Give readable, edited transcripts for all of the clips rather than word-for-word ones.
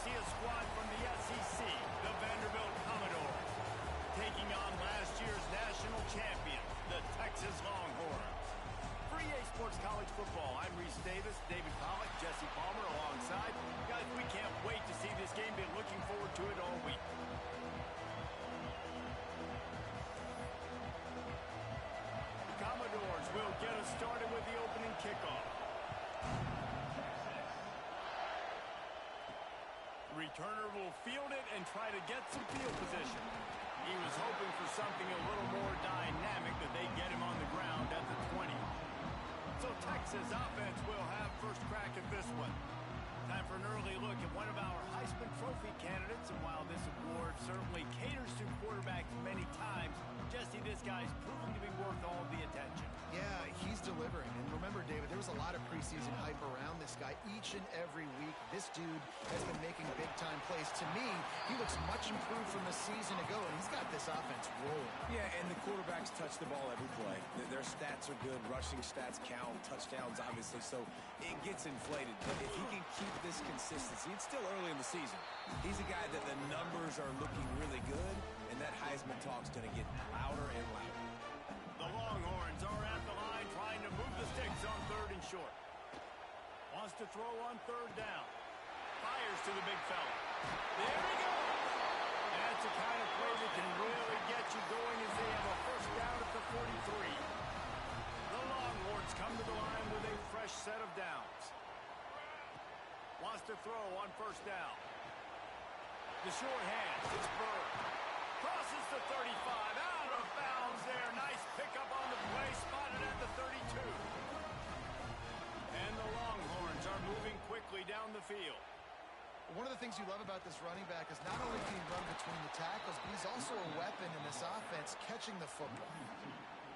see a squad from the SEC, the Vanderbilt Commodores, taking on last year's national champion, the Texas Longhorns. For EA Sports College Football, I'm Reese Davis, David Pollack, Jesse Palmer alongside. Guys, we can't wait to see this game. Been looking forward to it all week. The Commodores will get us started with the opening kickoff. Returner will field it and try to get some field position. He was hoping for something a little more dynamic, but they get him on the ground at the 20. So Texas offense will have first crack at this one. Time for an early look at one of our Heisman Trophy candidates, and while this award certainly caters to quarterbacks many times, Jesse, this guy's proven to be worth all the attention. Yeah, he's delivering. And remember, David, there was a lot of preseason hype around this guy each and every week. This dude has been making big-time plays. To me, he looks much improved from a season ago, and he's got this offense rolling. Yeah, and the quarterbacks touch the ball every play. Their stats are good. Rushing stats count. Touchdowns, obviously. So it gets inflated. But if he can keep this consistency, it's still early in the season. He's a guy that the numbers are looking really good, and that Heisman talk's going to get louder and louder. The Longhorns are at the line trying to move the sticks on 3rd and short. Wants to throw on 3rd down. Fires to the big fella. There we go. That's the kind of play that can really get you going as they have a first down at the 43. The Longhorns come to the line with a fresh set of downs. Wants to throw on 1st down. The short hands. It's Bird. Crosses the 35. Out of bounds there. Nice pickup on the play. Spotted at the 32. And the Longhorns are moving quickly down the field. One of the things you love about this running back is not only can he run between the tackles, but he's also a weapon in this offense catching the football.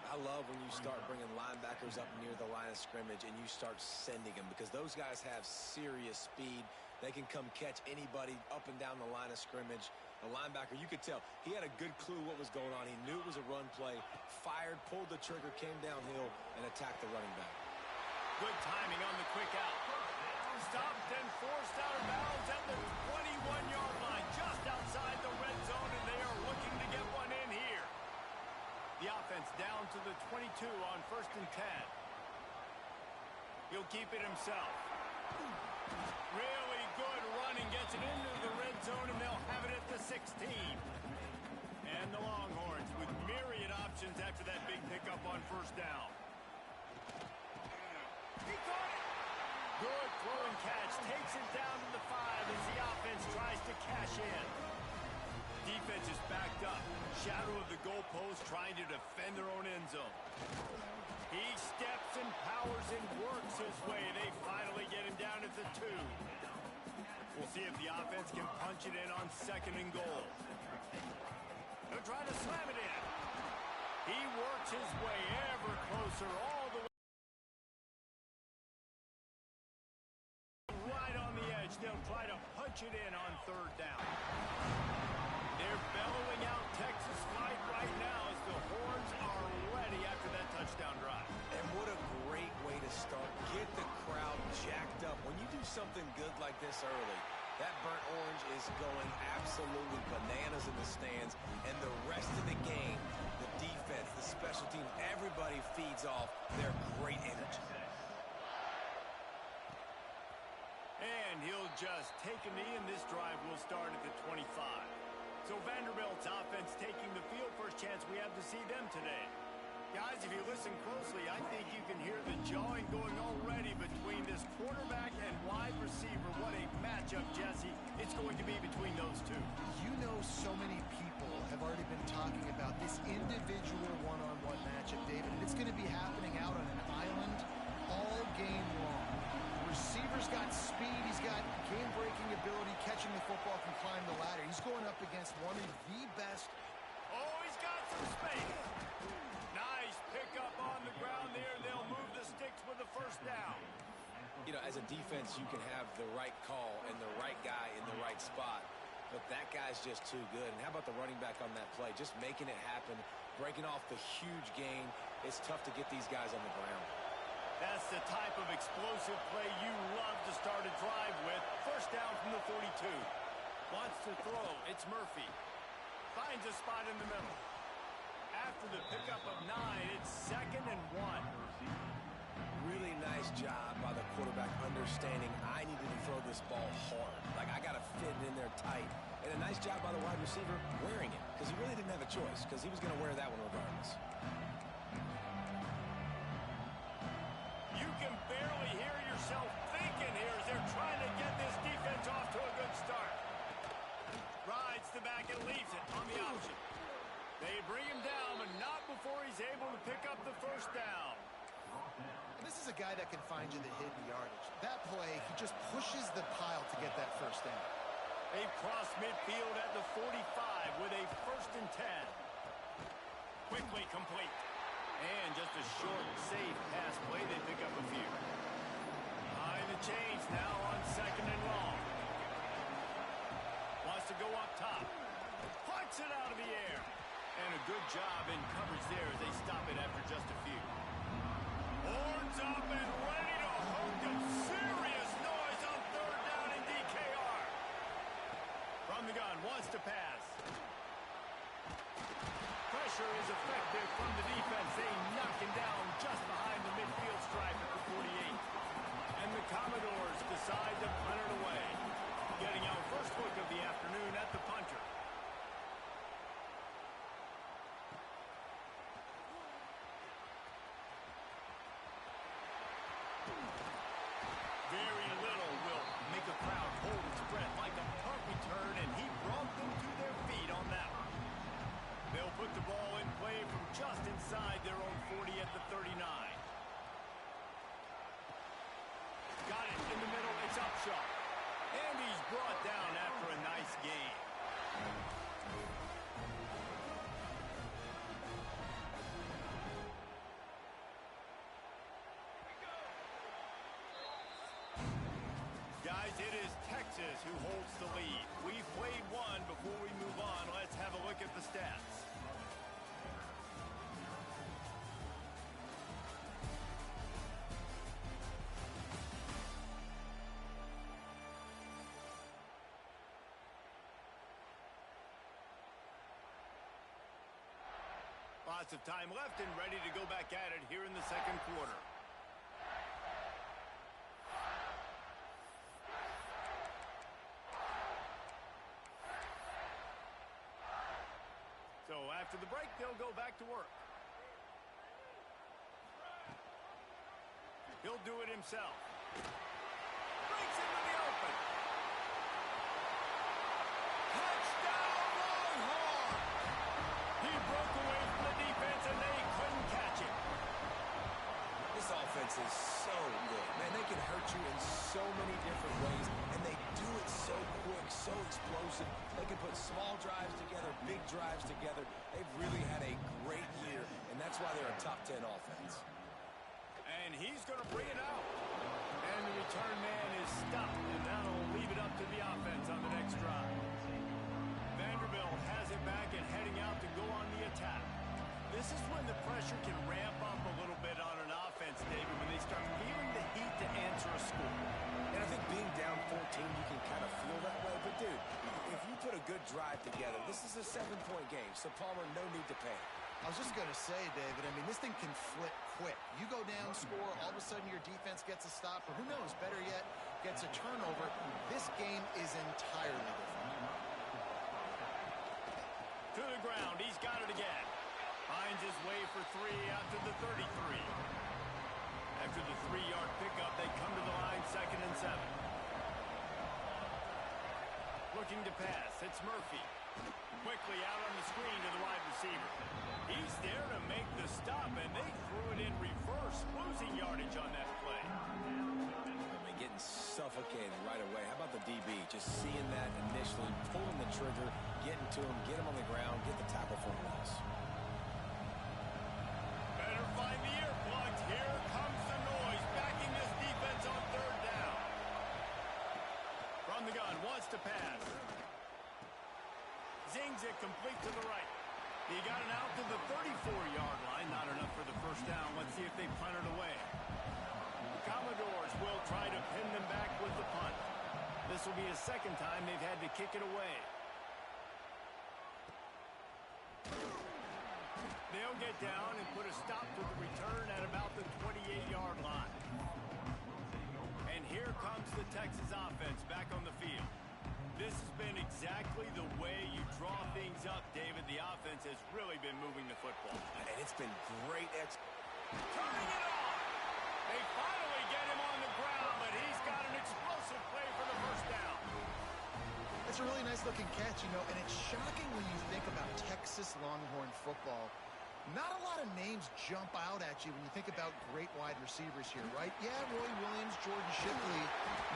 I love when you start bringing linebackers up near the line of scrimmage and you start sending them, because those guys have serious speed. They can come catch anybody up and down the line of scrimmage. The linebacker, you could tell, he had a good clue what was going on. He knew it was a run play, fired, pulled the trigger, came downhill, and attacked the running back. Good timing on the quick out. Stopped and forced out of bounds at the 21-yard line, just outside the red zone, and they are looking to get one in here. The offense down to the 22 on 1st and 10. He'll keep it himself. Really good running, gets it into the red zone, and they'll have it at the 16. And the Longhorns with myriad options after that big pickup on 1st down. He caught it. Good throw and catch. Takes it down to the 5 as the offense tries to cash in. Defense is backed up. Shadow of the goalpost trying to defend their own end zone. He steps and powers and works his way. They finally get him down at the 2. We'll see if the offense can punch it in on 2nd and goal. They'll try to slam it in. He works his way ever closer all the way. Right on the edge. They'll try to punch it in on 3rd down. They're bellowing out Texas fight right now as the horns are ready after that touchdown drive. And what a great way to start. Get the crowd jacked up. When you do something good like this early, that burnt orange is going absolutely bananas in the stands. And the rest of the game, the defense, the special teams, everybody feeds off their great energy. And he'll just take a knee, and this drive will start at the 25. So Vanderbilt's offense taking the field. First chance we have to see them today. Guys, if you listen closely, I think you can hear the jawing going already between this quarterback and wide receiver. What a matchup, Jesse, it's going to be between those two. You know, so many people have already been talking about this individual one-on-one matchup, David, and it's going to be happening out on an island all game long. The receiver's got speed, he's got game-breaking ability, catching the football, can climb the ladder. He's going up against one of the best. Oh, he's got some space. Nice pickup on the ground there. They'll move the sticks with the 1st down. You know, as a defense, you can have the right call and the right guy in the right spot, but that guy's just too good. And how about the running back on that play? Just making it happen, breaking off the huge gain. It's tough to get these guys on the ground. That's the type of explosive play you love to start a drive with. First down from the 42. Wants to throw. It's Murphy. Finds a spot in the middle. After the pickup of 9, it's 2nd and 1. Really nice job by the quarterback understanding I needed to throw this ball hard. Like, I got to fit it in there tight. And a nice job by the wide receiver wearing it, because he really didn't have a choice, because he was going to wear that one regardless. You can barely hear yourself thinking here as they're trying to get this defense off to a good start. Rides the back and leaves it on the option. They bring him down, but not before he's able to pick up the first down. This is a guy that can find you the hidden yardage. That play, he just pushes the pile to get that first down. They've crossed midfield at the 45 with a 1st and 10. Quickly complete. And just a short, safe pass play. They pick up a few. Behind the chains now on 2nd and long. Wants to go up top. Punts it out of the air. And a good job in coverage there as they stop it after just a few. Horns up and ready to hook up serious noise on 3rd down in DKR. From the gun, wants to pass. Pressure is effective from the defense. They knock him down just behind the midfield stripe at the 48. And the Commodores decide to punt it away. Getting our first look of the afternoon at the punter. Very little will make a crowd hold its breath like a punt return, and he brought them to their feet on that one. They'll put the ball in play from just inside their own 40 at the 39. Got it in the middle. It's Upshaw. And he's brought down after a nice gain. Guys, it is Texas who holds the lead. We've played one. Before we move on, let's have a look at the stats. Lots of time left and ready to go back at it here in the 2nd quarter. So after the break, they'll go back to work. He'll do it himself. Breaks into the open. Touchdown, Longhorn! He broke away from the defense, and they couldn't catch him. This offense is so good. Man, they can hurt you in so many different ways, and they do it so quick, so explosive. They can put small drives together, big drives together. They've really had a great year, and that's why they're a top 10 offense. And he's going to bring it out. And the return man is stopped, and that'll leave it up to the offense on the next drive. Vanderbilt has it back and heading out to go on the attack. This is when the pressure can ramp up a little bit on an offense, David, when they start feeling the heat to answer a score. And I think being down 14, you can kind of feel that way. But, dude, if you put a good drive together, this is a 7-point game. So, Palmer, no need to panic. I was just going to say, David, I mean, this thing can flip quick. You go down, score, all of a sudden your defense gets a stop, or who knows, better yet, gets a turnover. This game is entirely different. To the ground, he's got it again. Finds his way for 3 out to the 33. After the 3-yard pickup, they come to the line, 2nd and 7. Looking to pass, it's Murphy. Quickly out on the screen to the wide receiver. He's there to make the stop, and they threw it in reverse, losing yardage on that play. I mean, getting suffocated right away. How about the DB? Just seeing that initially, pulling the trigger, getting to him, get him on the ground, get the tackle for a loss. Better find the earplugs. Here comes the noise, backing this defense on 3rd down. From the gun, wants to pass. Zings it complete to the right. He got it out to the 34-yard line. Not enough for the first down. Let's see if they punt it away. Commodores will try to pin them back with the punt. This will be the second time they've had to kick it away. They'll get down and put a stop to the return at about the 28-yard line. And here comes the Texas offense back on the field. This has been exactly the way you draw things up, David. The offense has really been moving the football. And it's been great. Turning it on! They finally get him on the ground, but he's got an explosive play for the first down. It's a really nice-looking catch, you know, and it's shocking when you think about Texas Longhorn football. Not a lot of names jump out at you when you think about great wide receivers here, right? Yeah, Roy Williams, Jordan Shipley,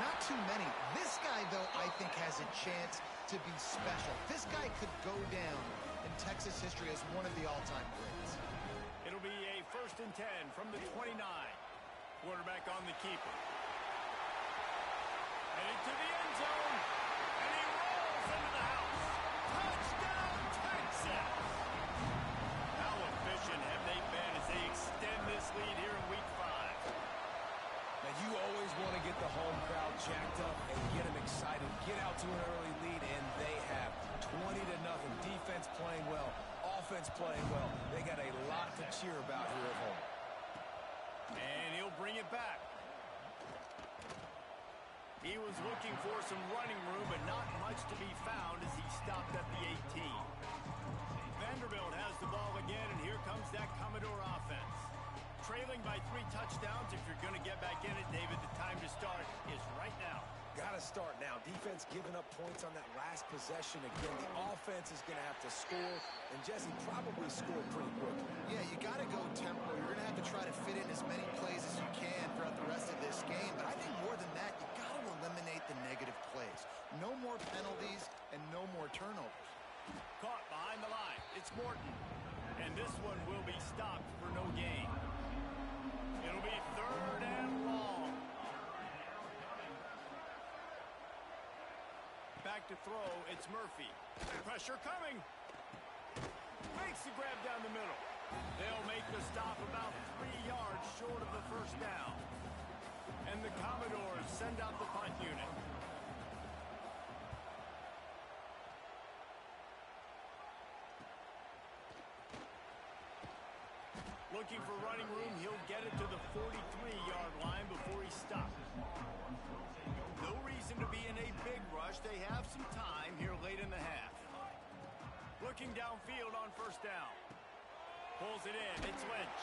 not too many. This guy, though, I think has a chance to be special. This guy could go down in Texas history as one of the all-time greats. It'll be a 1st and 10 from the 29. Quarterback on the keeper. Headed to the end zone, and he rolls into the house. Touchdown, Texas! How efficient have they been as they extend this lead here in Week 5? Now, you always want to get the home crowd jacked up and get them excited. Get out to an early lead, and they have 20-0. Defense playing well, offense playing well. They got a lot to cheer about here at home. And he'll bring it back. He was looking for some running room, but not much to be found as he stopped at the 18. Vanderbilt has the ball again, and here comes that Commodore offense. Trailing by 3 touchdowns. If you're going to get back in it, David, the time to start is right now. Got to start now. Defense giving up points on that last possession. Again, the offense is going to have to score, and Jesse probably score pretty quickly. Yeah, you got to go tempo. You're going to have to try to fit in as many plays as you can throughout the rest of this game. But I think more than that, you got to eliminate the negative plays. No more penalties and no more turnovers. Caught behind the line. It's Morton. And this one will be stopped for no gain. It'll be 3rd and long. Back to throw, it's Murphy. Pressure coming. Makes the grab down the middle. They'll make the stop about 3 yards short of the first down. And the Commodores send out the punt unit. Looking for running room, he'll get it to the 43-yard line before he stops. No reason to be in a big rush. They have some time here late in the half. Looking downfield on 1st down. Pulls it in. It's Lynch.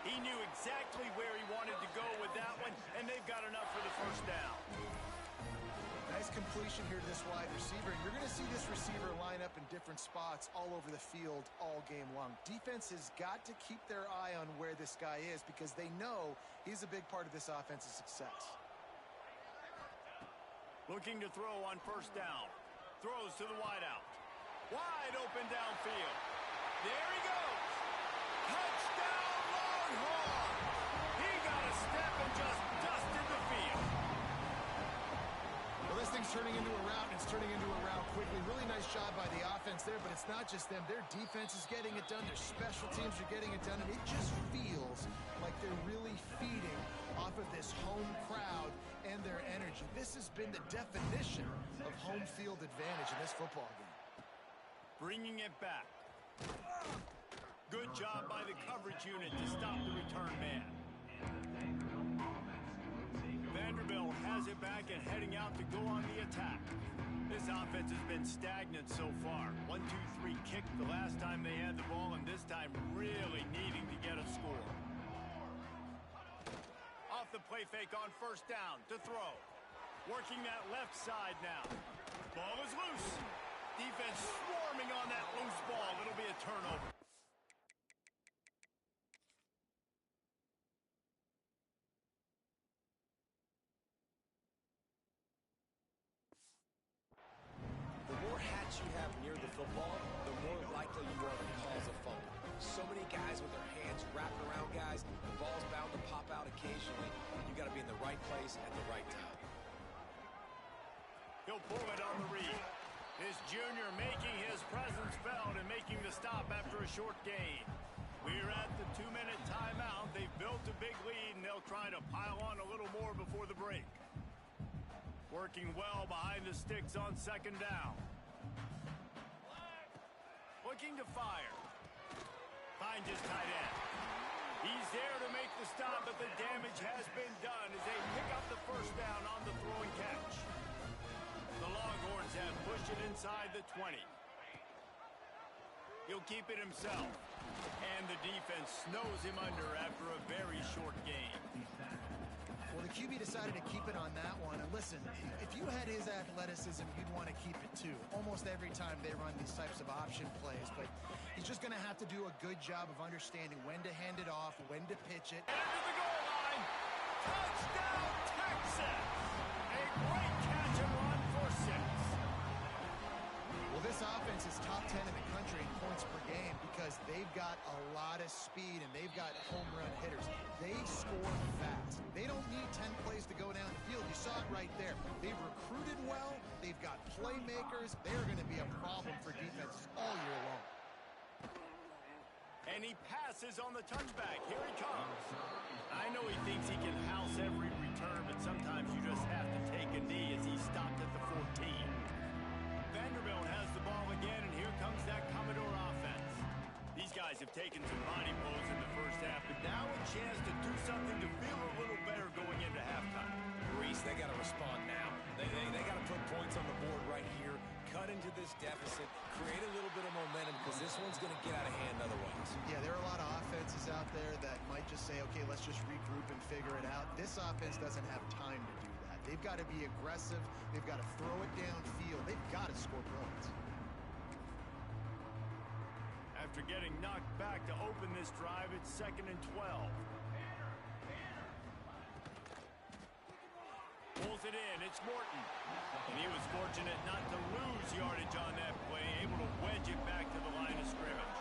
He knew exactly where he wanted to go with that one, and they've got enough for the 1st down. Nice completion here to this wide receiver. And you're going to see this receiver line up in different spots all over the field all game long. Defense has got to keep their eye on where this guy is because they know he's a big part of this offense's success. Looking to throw on 1st down. Throws to the wideout. Wide open downfield. There he goes. Touchdown, Longhorn! He got a step and just dusted the field. Well, this thing's turning into a rout, and it's turning into a rout quickly. Really nice job by the offense there, but it's not just them. Their defense is getting it done. Their special teams are getting it done, and it just feels like they're really feeding off of this home crowd and their energy. This has been the definition of home field advantage in this football game. Bringing it back. Good job by the coverage unit to stop the return man. Vanderbilt has it back and heading out to go on the attack. This offense has been stagnant so far. 1-2-3 kick the last time they had the ball, and this time really needing to get a score. Off the play fake on 1st down to throw. Working that left side now. Ball is loose. Defense swarming on that loose ball. It'll be a turnover. The more hats you have near the football, the more likely you are to cause a fumble. So many guys with their hands wrapped around guys, the ball's bound to pop out occasionally, and you got to be in the right place at the right time. He'll pull it on the read. His junior making his presence felt and making the stop after a short gain. We're at the 2-minute timeout. They've built a big lead, and they'll try to pile on a little more before the break. Working well behind the sticks on second down. Looking to fire. Finds his tight end. He's there to make the stop, but the damage has been done as they pick up the first down on the throw and catch. The Longhorns have pushed it inside the 20. He'll keep it himself. And the defense snows him under after a very short game. Well, the QB decided to keep it on that one. And listen, if you had his athleticism, you'd want to keep it too. Almost every time they run these types of option plays. But he's just going to have to do a good job of understanding when to hand it off, when to pitch it. And into the goal line. Touchdown, Texas! A great catch and run for 6. Well, this offense is top 10 in the country in points per game because they've got a lot of speed and they've got home run hitters. They score fast. They don't need 10 plays to go down the field. You saw it right there. They've recruited well. They've got playmakers. They're going to be a problem for defenses all year long. And he passes on the touchback. Here he comes. I know he thinks he can house every return, but sometimes you just have to take a knee as he stopped at the 14. Vanderbilt has the ball again, and here comes that Commodore offense. These guys have taken some body blows in the first half, but now a chance to do something to feel a little better going into halftime. Reese, they got to respond now. They got to put points on the board right here, cut into this deficit, create a little bit of momentum because this one's going to get out of hand otherwise. Yeah, there are a lot of offenses out there that might just say, okay, let's just regroup and figure it out. This offense doesn't have time to do that. They've got to be aggressive. They've got to throw it downfield. They've got to score points. After getting knocked back to open this drive, it's 2nd and 12. Pulls it in. It's Morton. And he was fortunate not to lose yardage on that play, able to wedge it back to the line of scrimmage.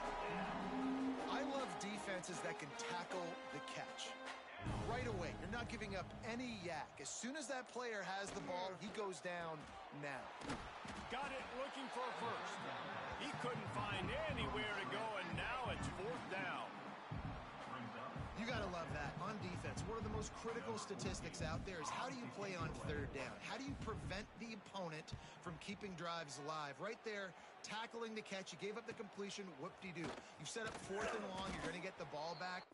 I love defenses that can tackle the catch. Right away, you're not giving up any yak. As soon as that player has the ball, he goes down now. Got it looking for a first. He couldn't find anywhere to go, and now it's 4th down. You got to love that. On defense, one of the most critical statistics out there is how do you play on 3rd down? How do you prevent the opponent from keeping drives alive? Right there, tackling the catch. You gave up the completion. Whoop-de-doo. You've set up 4th and long. You're going to get the ball back.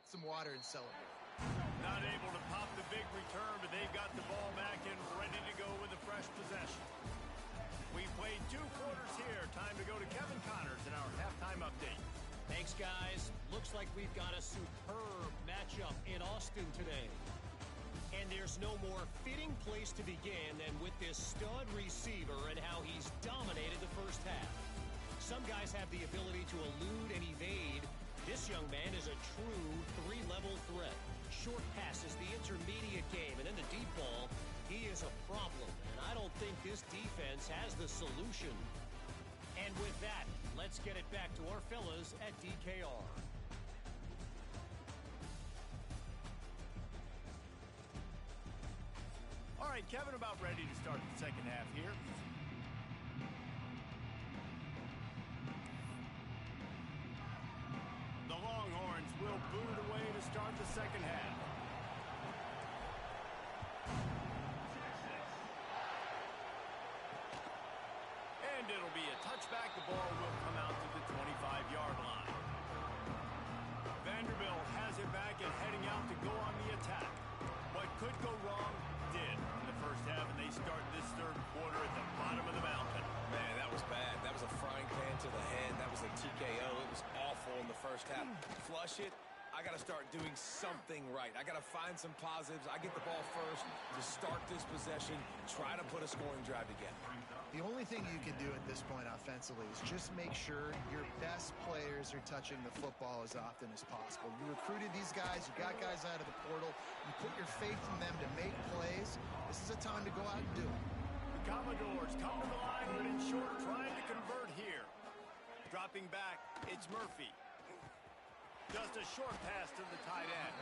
some water and celebrate. Not able to pop the big return, but they've got the ball back and ready to go with a fresh possession. We played 2 quarters here. Time to go to Kevin Connors in our halftime update. Thanks, guys. Looks like we've got a superb matchup in Austin today. And there's no more fitting place to begin than with this stud receiver and how he's dominated the first half. Some guys have the ability to elude and evade. This young man is a true 3-level threat. Short passes, the intermediate game, and then the deep ball. He is a problem, and I don't think this defense has the solution. And with that, let's get it back to our fellas at DKR. All right, Kevin, about ready to start the second half here. The Longhorns will boot away to start the second half. And it'll be a touchback. The ball will come out to the 25-yard line. Vanderbilt has it back and heading out to go on the attack. What could go wrong did in the first half, and they start this third quarter at the bottom of the mountain. Man, that was bad. That was a frying pan to the head. That was a TKO. It was awful in the first half. Flush it. I got to start doing something right. I got to find some positives. I get the ball first to start this possession, try to put a scoring drive together. The only thing you can do at this point offensively is just make sure your best players are touching the football as often as possible. You recruited these guys. You got guys out of the portal. You put your faith in them to make plays. This is a time to go out and do it. The Commodores come to the line with in short, trying to convert here. Dropping back, it's Murphy. Just a short pass to the tight end.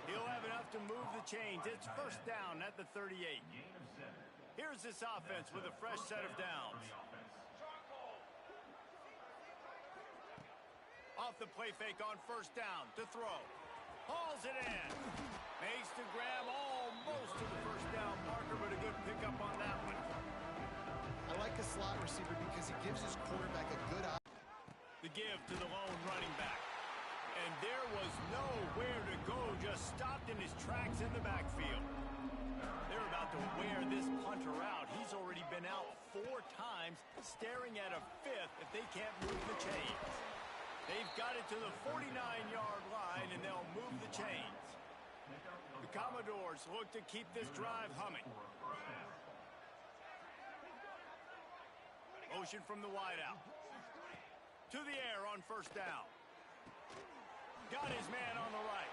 He'll have enough to move the chains. It's first down at the 38. Here's this offense with a fresh set of downs. Off the play fake on first down to throw. Hauls it in. Makes the grab almost to the first down marker, but a good pickup on that one. I like the slot receiver because he gives his quarterback a good eye. The give to the lone running back. And there was nowhere to go, just stopped in his tracks in the backfield. They're about to wear this punter out. He's already been out 4 times, staring at a 5th if they can't move the chains. They've got it to the 49-yard line, and they'll move the chains. The Commodores look to keep this drive humming. Motion from the wideout. To the air on first down. Got his man on the right.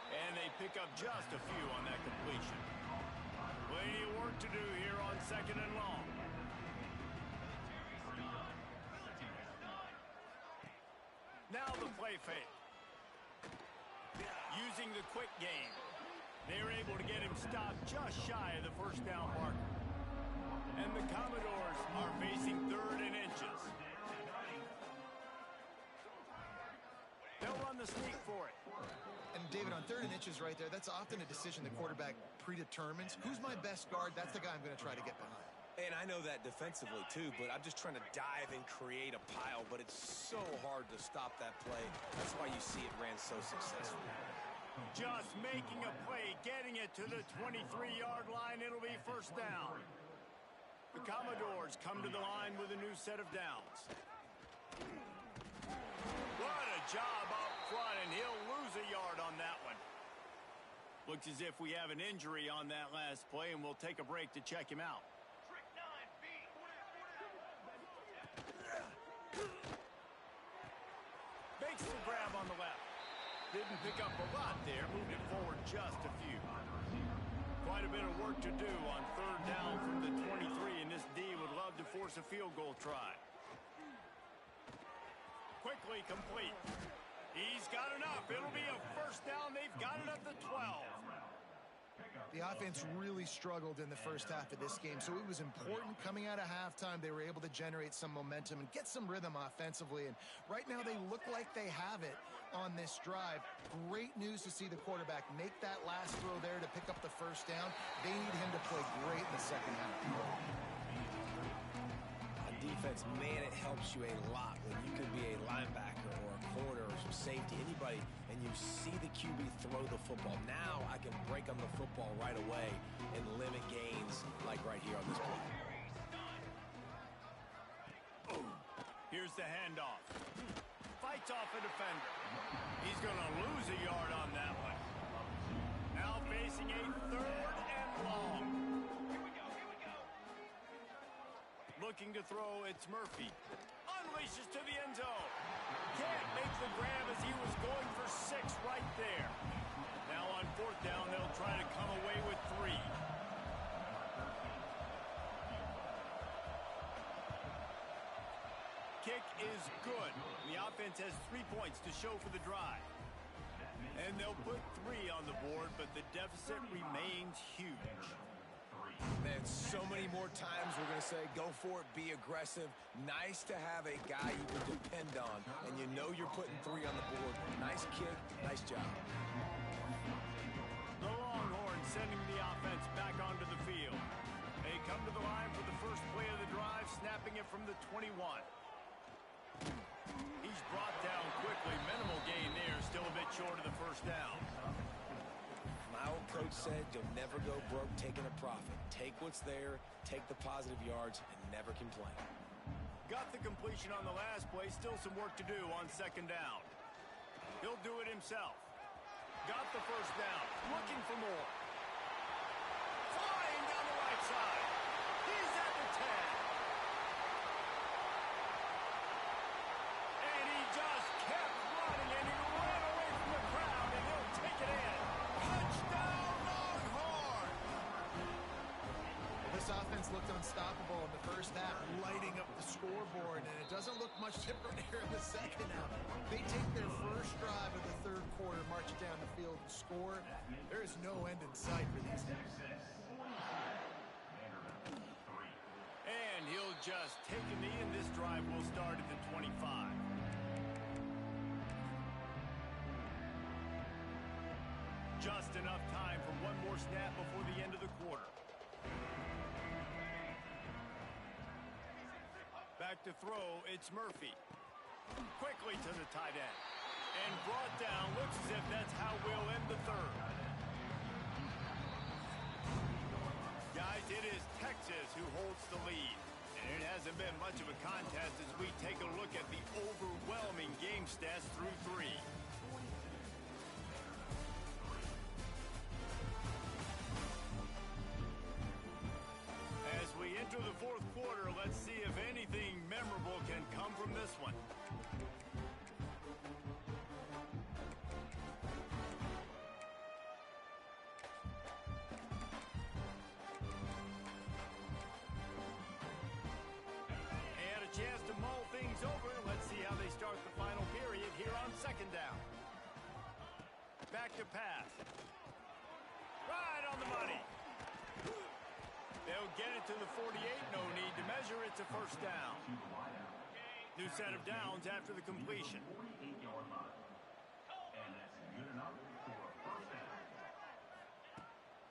And they pick up just a few on that completion. Plenty of work to do here on second and long. Now the play fake. Using the quick game. They're able to get him stopped just shy of the first down marker. And the Commodores are facing 3rd and inches. They'll run the sneak for it. And David, on 3rd and inches right there, that's often a decision the quarterback predetermines. Who's my best guard? That's the guy I'm going to try to get behind. And I know that defensively, too, but I'm just trying to dive and create a pile, but it's so hard to stop that play. That's why you see it ran so successfully. Just making a play, getting it to the 23-yard line. It'll be first down. The Commodores come to the line with a new set of downs. What a job up front, and he'll lose a yard on that one. Looks as if we have an injury on that last play, and we'll take a break to check him out. Makes the grab on the left. Didn't pick up a lot there, moved it forward just a few. Quite a bit of work to do on 3rd down from the 23, and this D would love to force a field goal try. Quickly complete. He's got enough. It'll be a first down. They've got it at the 12. The offense really struggled in the first half of this game, so it was important coming out of halftime. They were able to generate some momentum and get some rhythm offensively, and right now they look like they have it on this drive. Great news to see the quarterback make that last throw there to pick up the first down. They need him to play great in the second half. On defense, man, it helps you a lot when you can be a linebacker or a corner or from safety, anybody, and you see the QB throw the football. Now I can break on the football right away and limit gains like right here on this play. Here's the handoff. Fights off a defender. He's going to lose a yard on that one. Now facing a 3rd and long. Looking to throw, it's Murphy. Unleashes to the end zone. Can't make the grab as he was going for 6 right there. Now on 4th down, they'll try to come away with 3. Kick is good. The offense has 3 points to show for the drive. And they'll put 3 on the board, but the deficit remains huge. Man, so many more times we're going to say, go for it, be aggressive. Nice to have a guy you can depend on, and you know you're putting 3 on the board. Nice kick, nice job. The Longhorns sending the offense back onto the field. They come to the line for the first play of the drive, snapping it from the 21. He's brought down quickly. Minimal gain there, still a bit short of the first down. My old coach said you'll never go broke taking a profit. Take what's there, take the positive yards, and never complain. Got the completion on the last play. Still some work to do on 2nd down. He'll do it himself. Got the first down. Looking for more. Flying down the right side. He's at the 10. And he just kept running, and he ran away from the crowd, and he'll take it in. Touchdown, Longhorn! This offense looked unstoppable in the first half, lighting up the scoreboard, and it doesn't look much different here in the second half. They take their first drive of the 3rd quarter, march it down the field and score. There is no end in sight for these guys. And he'll just take a knee, and this drive will start at the 25. Just enough time for one more snap before the end of the quarter. Back to throw, it's Murphy. Quickly to the tight end. And brought down, looks as if that's how we'll end the 3rd. Guys, it is Texas who holds the lead. And it hasn't been much of a contest as we take a look at the overwhelming game stats through 3. As we enter the 4th quarter, let's see if anything memorable can come from this one. And a chance to mull things over. Let's see how they start the final period here on 2nd down. Back to pass. Right on the money. They'll get it to the 48. No need to measure. It's a first down. New set of downs after the completion.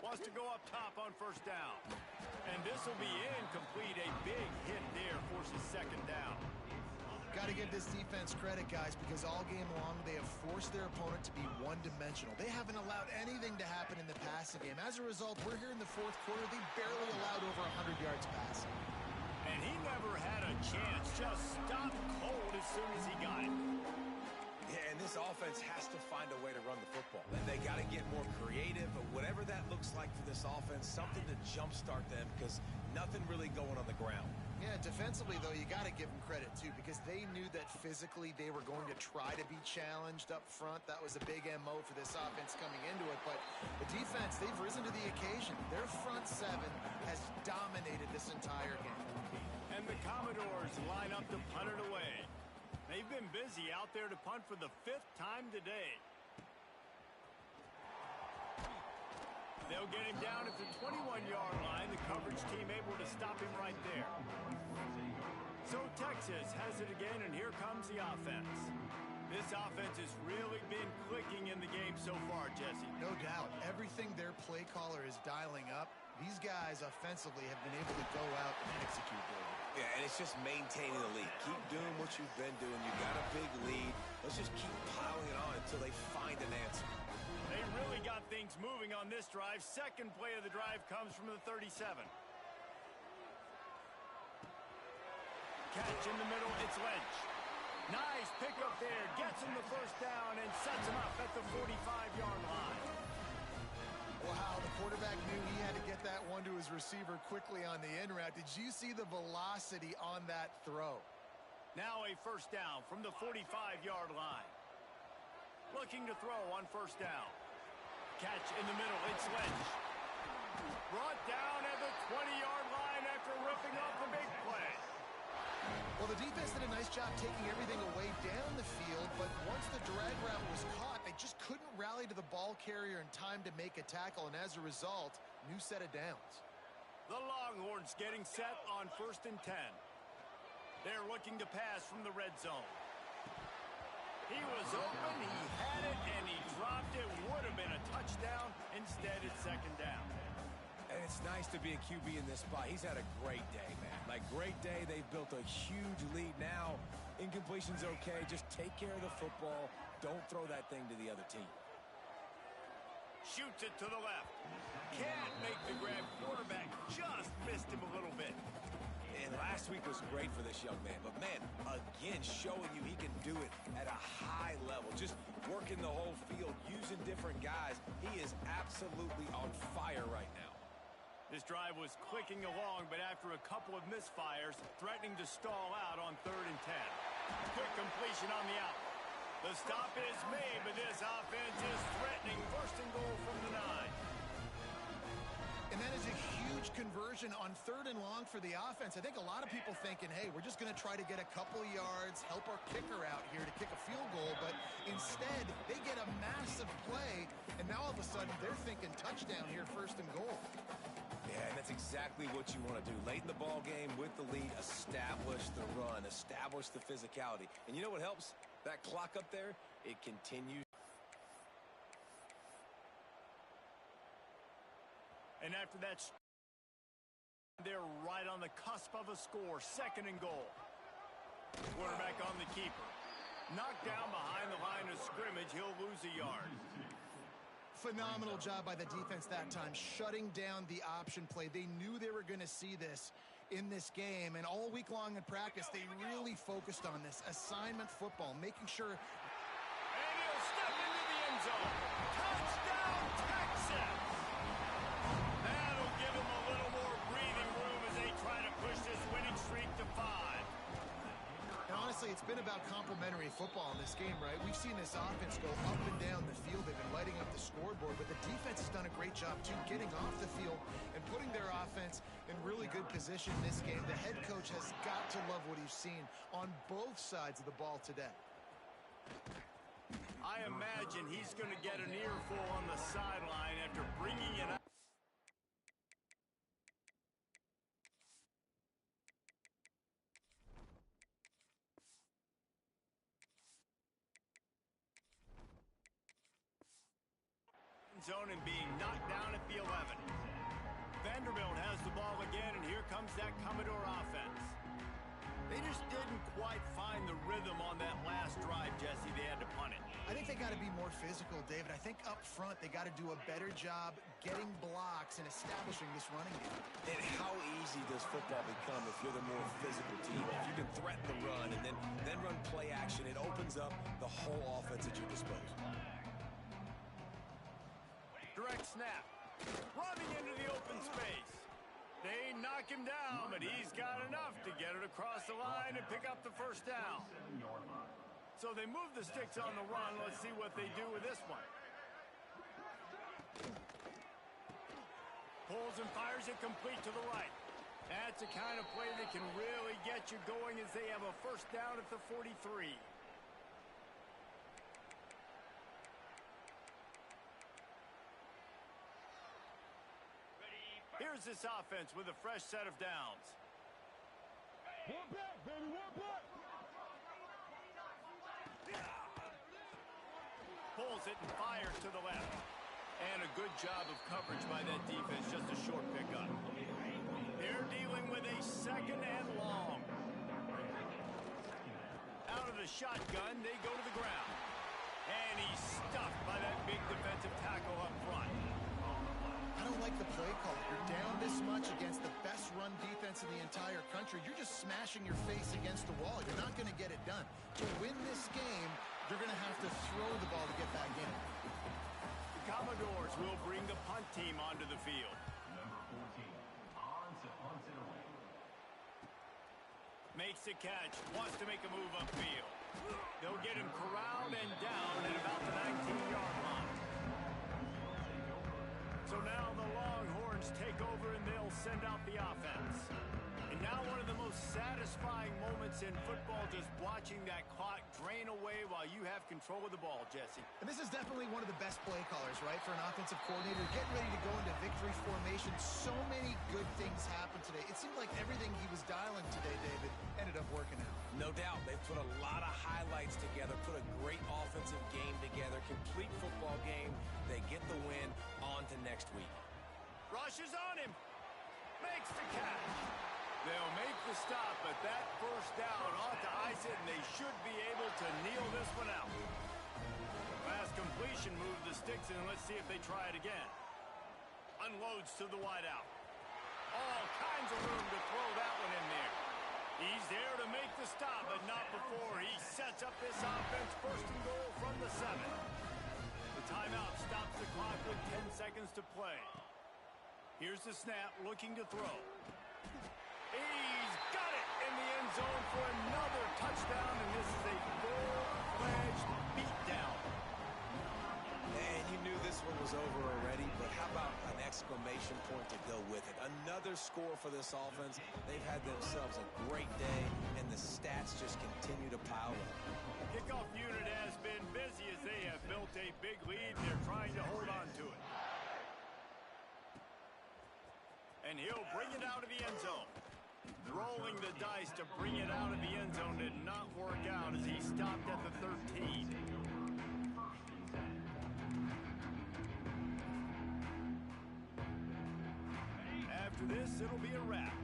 Wants to go up top on first down. And this will be incomplete. A big hit there forces 2nd down. Got to give this defense credit, guys, because all game long they have forced their opponent to be one-dimensional. They haven't allowed anything to happen in the passing game. As a result, we're here in the 4th quarter. They barely allowed over 100 yards passing. And he never had a chance. Just stopped cold as soon as he got it. Yeah, and this offense has to find a way to run the football. And they got to get more creative, or whatever that looks like for this offense, something to jumpstart them, because nothing really going on the ground. Yeah, defensively, though, you got to give them credit, too, because they knew that physically they were going to try to be challenged up front. That was a big MO for this offense coming into it. But the defense, they've risen to the occasion. Their front 7 has dominated this entire game. And the Commodores line up to punt it away. They've been busy out there to punt for the 5th time today. They'll get him down at the 21-yard line. The coverage team able to stop him right there. So Texas has it again, and here comes the offense. This offense has really been clicking in the game so far, Jesse. No doubt. Everything their play caller is dialing up These guys offensively have been able to go out and execute, David. Yeah, and it's just maintaining the lead. Keep doing what you've been doing. You got a big lead. Let's just keep piling it on until they find an answer. They really got things moving on this drive. Second play of the drive comes from the 37. Catch in the middle, it's Lynch. Nice pickup there, gets him the first down and sets him up at the 45-yard line. Wow, the quarterback knew he had to get that one to his receiver quickly on the in route. Did you see the velocity on that throw? Now a first down from the 45-yard line. Looking to throw on first down. Catch in the middle, it's Lynch. Brought down at the 20-yard line after ripping off the big play. Well, the defense did a nice job taking everything away down the field, but once the drag route was caught, they just couldn't rally to the ball carrier in time to make a tackle, and as a result, new set of downs. The Longhorns getting set on 1st and 10. They're looking to pass from the red zone. He was open, he had it, and he dropped it. Would have been a touchdown. Instead, it's second down. And it's nice to be a QB in this spot. He's had a great day, man. Like, great day. They've built a huge lead now. Incompletion's okay. Just take care of the football. Don't throw that thing to the other team. Shoots it to the left. Can't make the grab. Quarterback just missed him a little bit. And last week was great for this young man. But, man, again, showing you he can do it at a high level. Just working the whole field, using different guys. He is absolutely on fire right now. This drive was clicking along, but after a couple of misfires, threatening to stall out on 3rd and 10. Quick completion on the out. The stop is made, but this offense is threatening 1st and goal from the 9. And that is a huge conversion on 3rd and long for the offense. I think a lot of people thinking, hey, we're just going to try to get a couple of yards, help our kicker out here to kick a field goal, but instead they get a massive play, and now all of a sudden they're thinking touchdown here, 1st and goal. Yeah, and that's exactly what you want to do. Late in the ball game with the lead, establish the run, establish the physicality. And you know what helps? That clock up there, it continues. And after that, they're right on the cusp of a score. 2nd and goal. Quarterback on the keeper. Knocked down behind the line of scrimmage. He'll lose a yard. Phenomenal job by the defense that time, shutting down the option play. They knew they were going to see this in this game, and all week long in practice, they really focused on this assignment football, making sure. And he'll step into the end zone. Touchdown, Texas! That'll give them a little more breathing room as they try to push this winning streak to 5. And honestly, it's been about complementary football in this game, right? We've seen this offense go up and down the field. They've been lighting up the scoreboard, but the defense has done a great job, too, getting off the field and putting their offense in really good position in this game. The head coach has got to love what he's seen on both sides of the ball today. I imagine he's going to get an earful on the sideline after bringing it up. Zone and being knocked down at the 11. Vanderbilt has the ball again, and here comes that Commodore offense. They just didn't quite find the rhythm on that last drive, Jesse. They had to punt it. I think they got to be more physical, David. I think up front they got to do a better job getting blocks and establishing this running game. And how easy does football become if you're the more physical team? If you can threaten the run and then run play action, it opens up the whole offense at your disposal. Direct snap. Running into the open space. They knock him down, but he's got enough to get it across the line and pick up the first down. So they move the sticks on the run. Let's see what they do with this one. Pulls and fires it complete to the right. That's the kind of play that can really get you going as they have a first down at the 43. Here's this offense with a fresh set of downs. One back, baby, one back. Pulls it and fires to the left. And a good job of coverage by that defense, just a short pickup. They're dealing with a second and long. Out of the shotgun, they go to the ground. And he's stuffed by that big defensive tackle up front. I don't like the play call. You're down this much against the best run defense in the entire country. You're just smashing your face against the wall. You're not going to get it done. To win this game, you're going to have to throw the ball to get back in. The Commodores will bring the punt team onto the field. Makes the catch, wants to make a move upfield. They'll get him corralled and down at about the 19-yard line. So now the Longhorns take over and they'll send out the offense. And now one of the most satisfying moments in football, just watching that clock drain away while you have control of the ball, Jesse. And this is definitely one of the best play callers, right, for an offensive coordinator. Getting ready to go into victory formation. So many good things happened today. It seemed like everything he was dialing today, David, ended up working out. No doubt. They put a lot of highlights together, put a great offensive game together, complete football game. They get the win. On to next week. Rushes on him. Makes the catch. They'll make the stop, but that first down ought to ice it, and they should be able to kneel this one out. Pass completion moved the sticks, and let's see if they try it again. Unloads to the wideout. All kinds of room to throw that one in there. He's there to make the stop, but not before he sets up this offense. First and goal from the 7. The timeout stops the clock with 10 seconds to play. Here's the snap, looking to throw. He's got it in the end zone for another touchdown, and this is a full-fledged beatdown. And you knew this one was over already, but how about an exclamation point to go with it? Another score for this offense. They've had themselves a great day, and the stats just continue to pile up. Kickoff unit has been busy as they have built a big lead. They're trying to hold on to it. And he'll bring it out of the end zone. Rolling the dice to bring it out of the end zone did not work out as he stopped at the 13. After this, it'll be a wrap.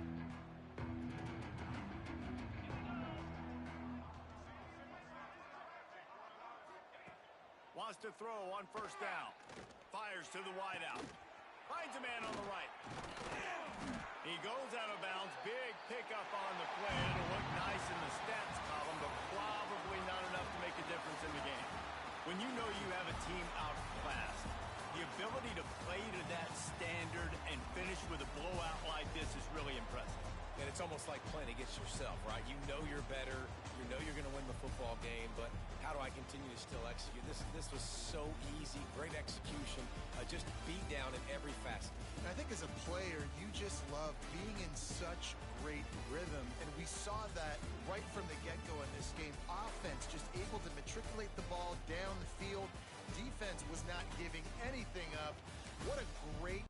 Wants to throw on first down. Fires to the wideout. Finds a man on the right. He goes out of bounds. Big pickup on the play. It'll look nice in the stats column, but probably not enough to make a difference in the game. When you know you have a team outclassed, the ability to play to that standard and finish with a blowout like this is really impressive. And it's almost like playing against yourself, right? You know you're better. You know you're going to win the football game, but how do I continue to still execute? This was so easy. Great execution. Just beat down in every facet. And I think as a player, you just love being in such great rhythm. And we saw that right from the get-go in this game. Offense just able to matriculate the ball down the field. Defense was not giving anything up. What a great